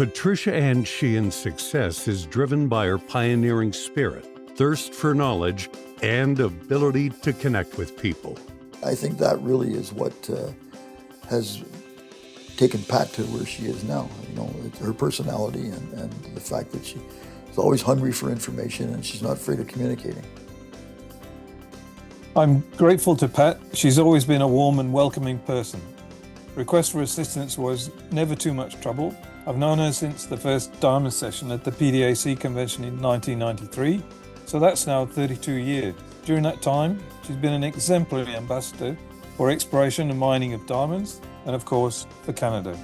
Patricia Ann Sheahan's success is driven by her pioneering spirit, thirst for knowledge, and ability to connect with people. I think that really is what has taken Pat to where she is now. You know, her personality and the fact that she's always hungry for information and she's not afraid of communicating. I'm grateful to Pat. She's always been a warm and welcoming person. Request for assistance was never too much trouble. I've known her since the first Diamond session at the PDAC convention in 1993, so that's now 32 years. During that time, she's been an exemplary ambassador for exploration and mining of diamonds, and of course, for Canada.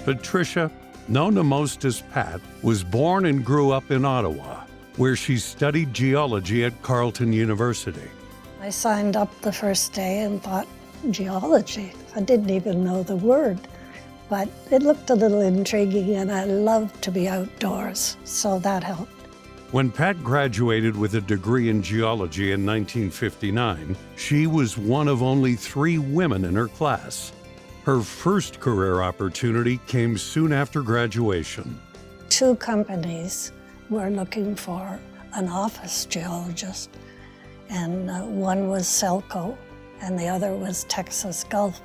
Patricia, known to most as Pat, was born and grew up in Ottawa, where she studied geology at Carleton University. I signed up the first day and thought, geology? I didn't even know the word, but it looked a little intriguing and I loved to be outdoors, so that helped. When Pat graduated with a degree in geology in 1959, she was one of only 3 women in her class. Her first career opportunity came soon after graduation. 2 companies were looking for an office geologist, and one was Selco and the other was Texas Gulf.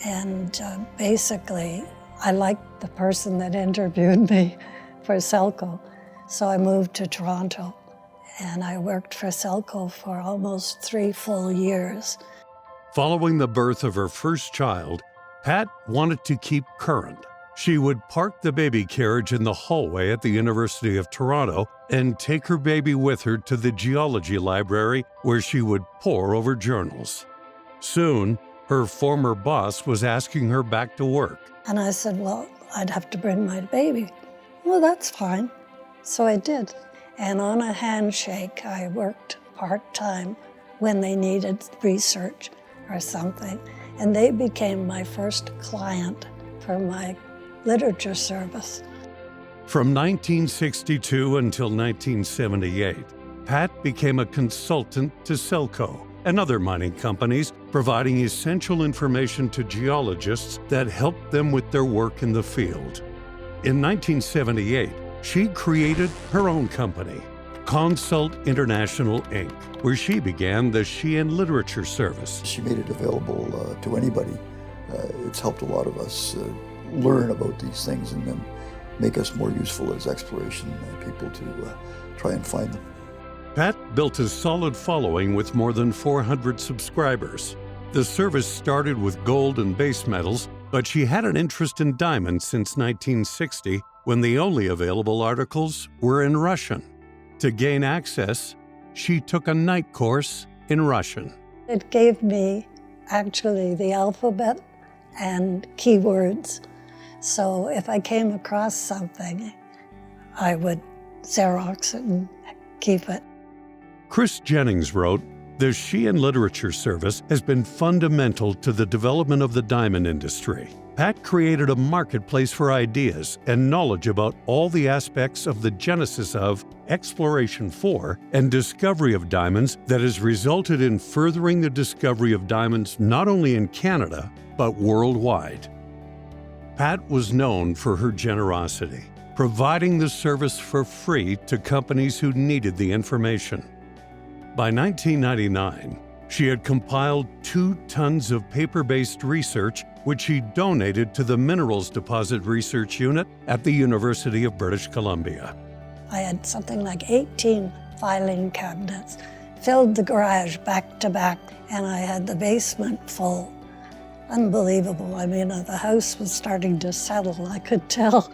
And basically, I liked the person that interviewed me for Selco. So I moved to Toronto and I worked for Selco for almost 3 full years. Following the birth of her first child, Pat wanted to keep current. She would park the baby carriage in the hallway at the University of Toronto and take her baby with her to the geology library where she would pore over journals. Soon, her former boss was asking her back to work. And I said, well, I'd have to bring my baby. Well, that's fine. So I did. And on a handshake, I worked part-time when they needed research or something. And they became my first client for my literature service. From 1962 until 1978, Pat became a consultant to Selco and other mining companies, providing essential information to geologists that helped them with their work in the field. In 1978, she created her own company, Consult International, Inc., where she began the Sheahan Literature Service. She made it available to anybody. It's helped a lot of us learn about these things and then make us more useful as exploration people to try and find them. Pat built a solid following with more than 400 subscribers. The service started with gold and base metals, but she had an interest in diamonds since 1960, when the only available articles were in Russian. To gain access, she took a night course in Russian. It gave me actually the alphabet and keywords. So if I came across something, I would Xerox it and keep it. Chris Jennings wrote, "The Sheahan Literature Service has been fundamental to the development of the diamond industry. Pat created a marketplace for ideas and knowledge about all the aspects of the genesis of, exploration for, and discovery of diamonds that has resulted in furthering the discovery of diamonds not only in Canada, but worldwide." Pat was known for her generosity, providing the service for free to companies who needed the information. By 1999, she had compiled 2 tons of paper-based research, which she donated to the Minerals Deposit Research Unit at the University of British Columbia. I had something like 18 filing cabinets, filled the garage back to back, and I had the basement full. Unbelievable. I mean, the house was starting to settle, I could tell.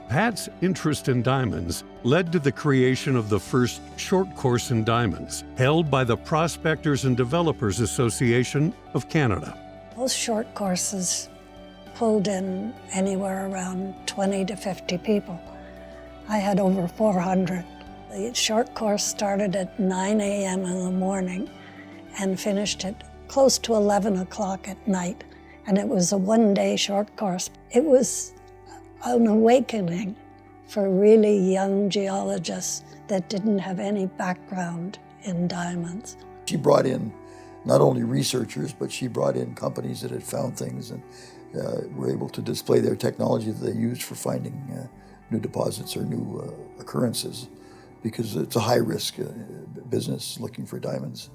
Pat's interest in diamonds led to the creation of the first short course in diamonds, held by the Prospectors and Developers Association of Canada. Those short courses pulled in anywhere around 20 to 50 people. I had over 400. The short course started at 9 a.m. in the morning and finished at close to 11 o'clock at night. And it was a 1-day short course. It was an awakening for really young geologists that didn't have any background in diamonds. She brought in not only researchers, but she brought in companies that had found things and were able to display their technology that they used for finding new deposits or new occurrences, because it's a high-risk business looking for diamonds.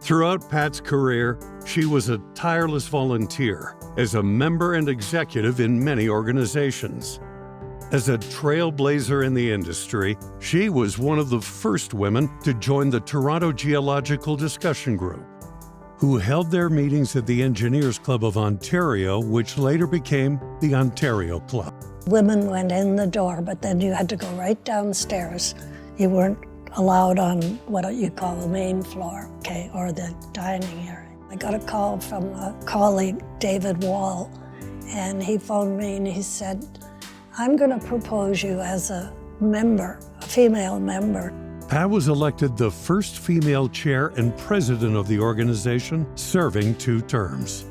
Throughout Pat's career, she was a tireless volunteer as a member and executive in many organizations. As a trailblazer in the industry, she was one of the first women to join the Toronto Geological Discussion Group, who held their meetings at the Engineers Club of Ontario, which later became the Ontario Club. Women went in the door, but then you had to go right downstairs. You weren't allowed on what you call the main floor, okay, or the dining area. I got a call from a colleague, David Wall, and he phoned me and he said, I'm going to propose you as a member, a female member. Pat was elected the first female chair and president of the organization, serving 2 terms.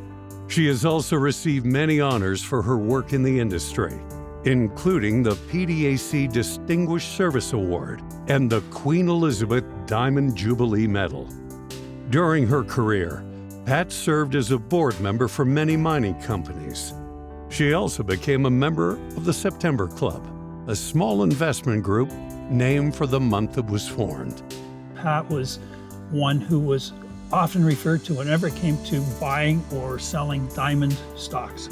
She has also received many honors for her work in the industry, including the PDAC Distinguished Service Award and the Queen Elizabeth Diamond Jubilee Medal. During her career, Pat served as a board member for many mining companies. She also became a member of the September Club, a small investment group named for the month it was formed. Pat was one who was often referred to whenever it came to buying or selling diamond stocks.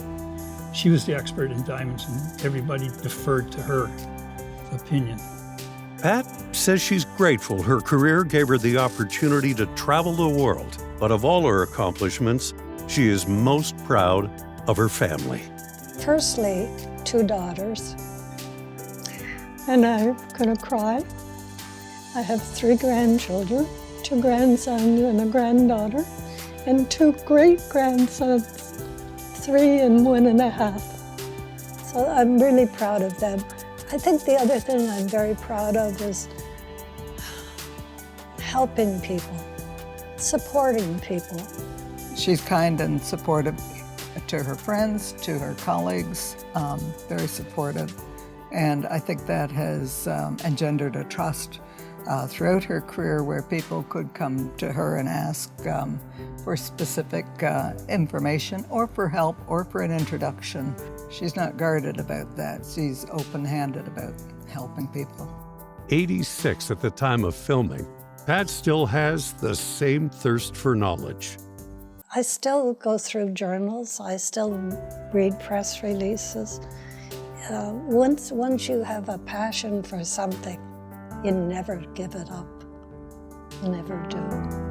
She was the expert in diamonds and everybody deferred to her opinion. Pat says she's grateful her career gave her the opportunity to travel the world, but of all her accomplishments, she is most proud of her family. Firstly, 2 daughters, and I'm gonna cry. I have 3 grandchildren, 2 grandsons and a granddaughter, and 2 great-grandsons, 3 and 1.5. So I'm really proud of them. I think the other thing I'm very proud of is helping people, supporting people. She's kind and supportive to her friends, to her colleagues, very supportive. And I think that has engendered a trust throughout her career where people could come to her and ask for specific information or for help or for an introduction. She's not guarded about that. She's open-handed about helping people. 86 at the time of filming, Pat still has the same thirst for knowledge. I still go through journals. I still read press releases. Once you have a passion for something, you never give it up. You never do.